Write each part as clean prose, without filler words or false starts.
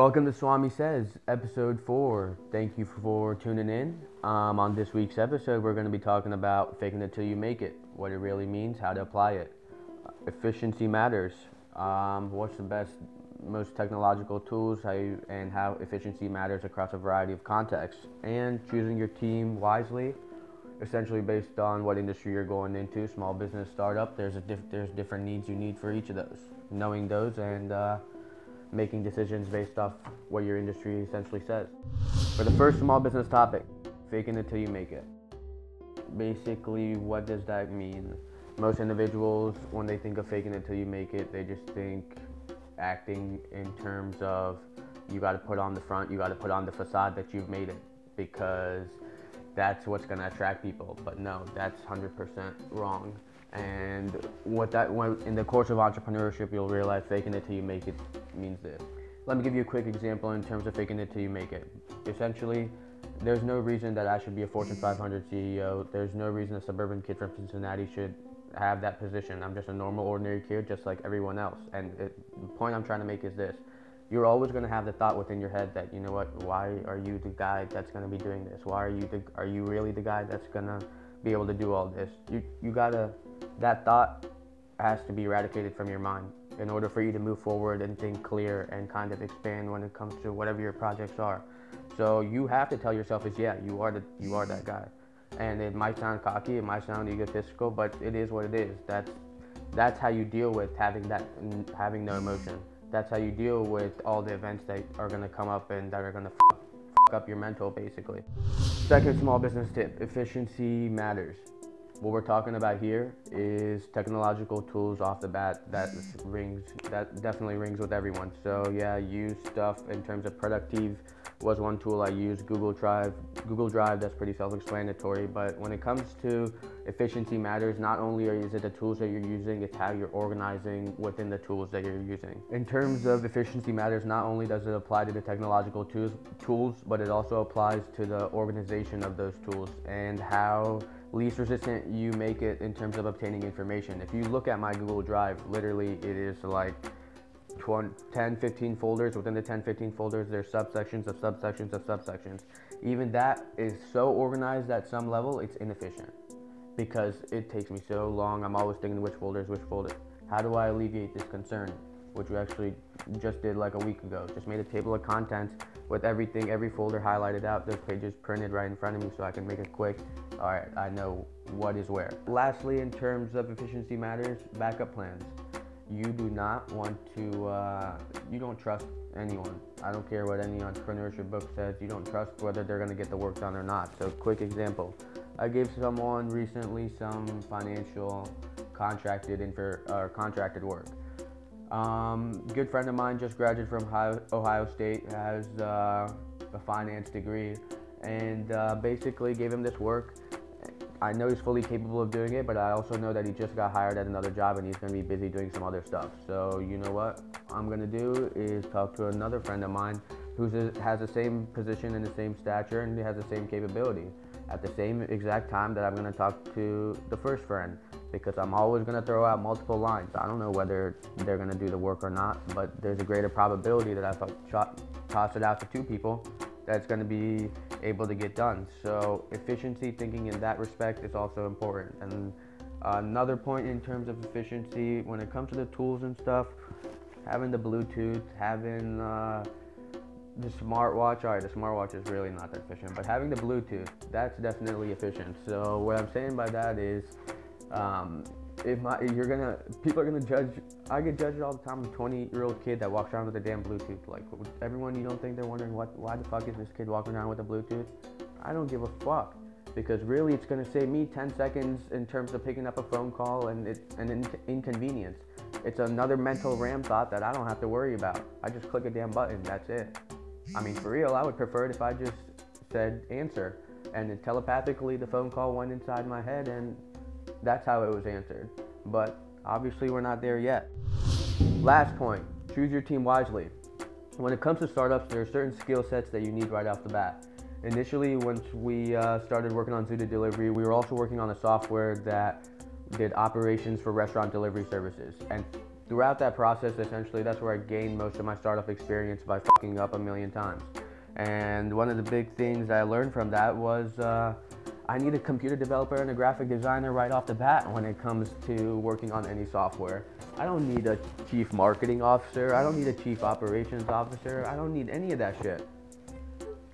Welcome to Swami Says, episode 4. Thank you for tuning in. On this week's episode, we're going to be talking about faking it till you make it, what it really means, how to apply it. Efficiency matters. What's the best, most technological tools, how efficiency matters across a variety of contexts, and choosing your team wisely, essentially based on what industry you're going into, small business, startup. There's different needs you need for each of those. Knowing those and making decisions based off what your industry essentially says. For the first small business topic, faking it till you make it. Basically, what does that mean? Most individuals, when they think of faking it till you make it, they just think acting in terms of you got to put on the front, you got to put on the facade that you've made it, because that's what's going to attract people. But no, that's 100% wrong. And in the course of entrepreneurship, you'll realize faking it till you make it means this. Let me give you a quick example in terms of faking it till you make it. Essentially, there's no reason that I should be a Fortune 500 CEO. There's no reason a suburban kid from Cincinnati should have that position. I'm just a normal, ordinary kid, just like everyone else. And the point I'm trying to make is this. You're always going to have the thought within your head that, you know what, why are you the guy that's going to be doing this? Are you really the guy that's going to be able to do all this? That thought has to be eradicated from your mind in order for you to move forward and think clear and kind of expand when it comes to whatever your projects are. So you have to tell yourself is, yeah, you are that guy. And it might sound cocky, it might sound egotistical, but it is what it is. That's how you deal with having no emotion. That's how you deal with all the events that are going to come up and that are going to fuck up your mental, basically. Second small business tip, efficiency matters. What we're talking about here is technological tools off the bat. That definitely rings with everyone. So yeah, use stuff in terms of productive was one tool I use, Google Drive, that's pretty self-explanatory. But when it comes to efficiency matters, not only is it the tools that you're using, it's how you're organizing within the tools that you're using. In terms of efficiency matters, not only does it apply to the technological tools, but it also applies to the organization of those tools and how least resistant you make it in terms of obtaining information. If you look at my Google Drive, literally it is like 10, 15 folders. Within the 10, 15 folders, there's subsections of subsections of subsections. Even that is so organized at some level, it's inefficient because it takes me so long. I'm always thinking which folder. How do I alleviate this concern? Which we actually just did like a week ago. Just made a table of contents with everything, every folder highlighted out, those pages printed right in front of me so I can make it quick. All right, I know what is where. Lastly, in terms of efficiency matters, backup plans. You do not want to, you don't trust anyone. I don't care what any entrepreneurship book says, you don't trust whether they're gonna get the work done or not. So quick example, I gave someone recently some financial contracted work. Good friend of mine just graduated from Ohio State, has a finance degree, and basically gave him this work. I know he's fully capable of doing it, but I also know that he just got hired at another job and he's going to be busy doing some other stuff. So you know what I'm going to do is talk to another friend of mine who has the same position and the same stature and has the same capability at the same exact time that I'm going to talk to the first friend, because I'm always going to throw out multiple lines. I don't know whether they're going to do the work or not, but there's a greater probability that if I toss it out to two people, that's going to be able to get done. So efficiency thinking in that respect is also important. And another point in terms of efficiency, when it comes to the tools and stuff, having the Bluetooth, having the smartwatch, all right, the smartwatch is really not that efficient, but having the Bluetooth, that's definitely efficient. So what I'm saying by that is, people are gonna judge. I get judged all the time. I'm a 20-year-old kid that walks around with a damn Bluetooth. Like everyone, you don't think they're wondering why the fuck is this kid walking around with a Bluetooth? I don't give a fuck, because really it's gonna save me 10 seconds in terms of picking up a phone call, and it's an inconvenience. It's another mental RAM thought that I don't have to worry about. I just click a damn button, that's it. I mean, for real, I would prefer it if I just said answer, and then telepathically the phone call went inside my head, and that's how it was answered. But obviously we're not there yet. Last point, choose your team wisely. When it comes to startups, there are certain skill sets that you need right off the bat. Initially, once we started working on Zooted Delivery, we were also working on a software that did operations for restaurant delivery services. And throughout that process, essentially, that's where I gained most of my startup experience by fucking up a million times. And one of the big things that I learned from that was I need a computer developer and a graphic designer right off the bat when it comes to working on any software. I don't need a chief marketing officer. I don't need a chief operations officer. I don't need any of that shit.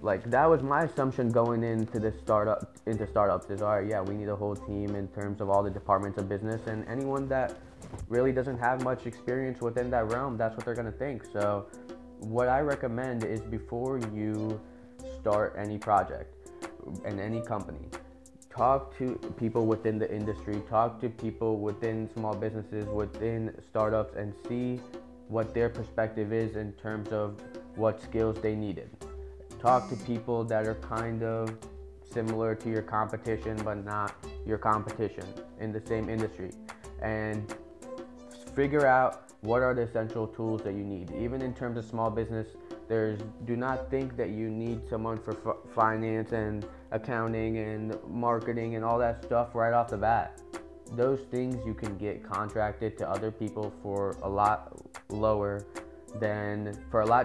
Like, that was my assumption going into startups is, all right, yeah, we need a whole team in terms of all the departments of business, and anyone that really doesn't have much experience within that realm, that's what they're gonna think. So what I recommend is, before you start any project in any company, talk to people within the industry, talk to people within small businesses, within startups, and see what their perspective is in terms of what skills they needed. Talk to people that are kind of similar to your competition, but not your competition in the same industry, and figure out what are the essential tools that you need. Even in terms of small business, do not think that you need someone for finance and accounting and marketing and all that stuff right off the bat. Those things you can get contracted to other people for a lot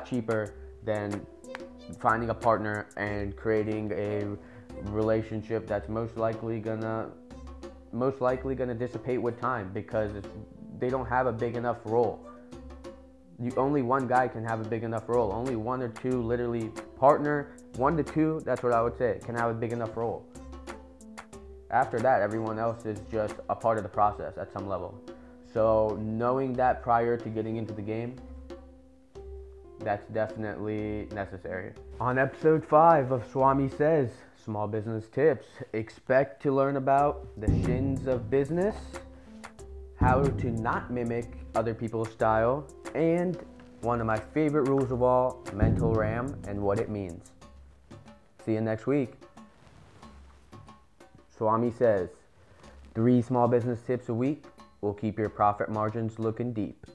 cheaper than finding a partner and creating a relationship that's most likely gonna dissipate with time, because they don't have a big enough role. Only one guy can have a big enough role. Only one or two, literally partner, 1 to 2, that's what I would say, can have a big enough role. After that, everyone else is just a part of the process at some level. So knowing that prior to getting into the game, that's definitely necessary. On episode 5 of Swami Says, Small Business Tips, expect to learn about the shins of business, how to not mimic other people's style, and one of my favorite rules of all, mental RAM and what it means. See you next week. Swami Says, 3 small business tips a week will keep your profit margins looking deep.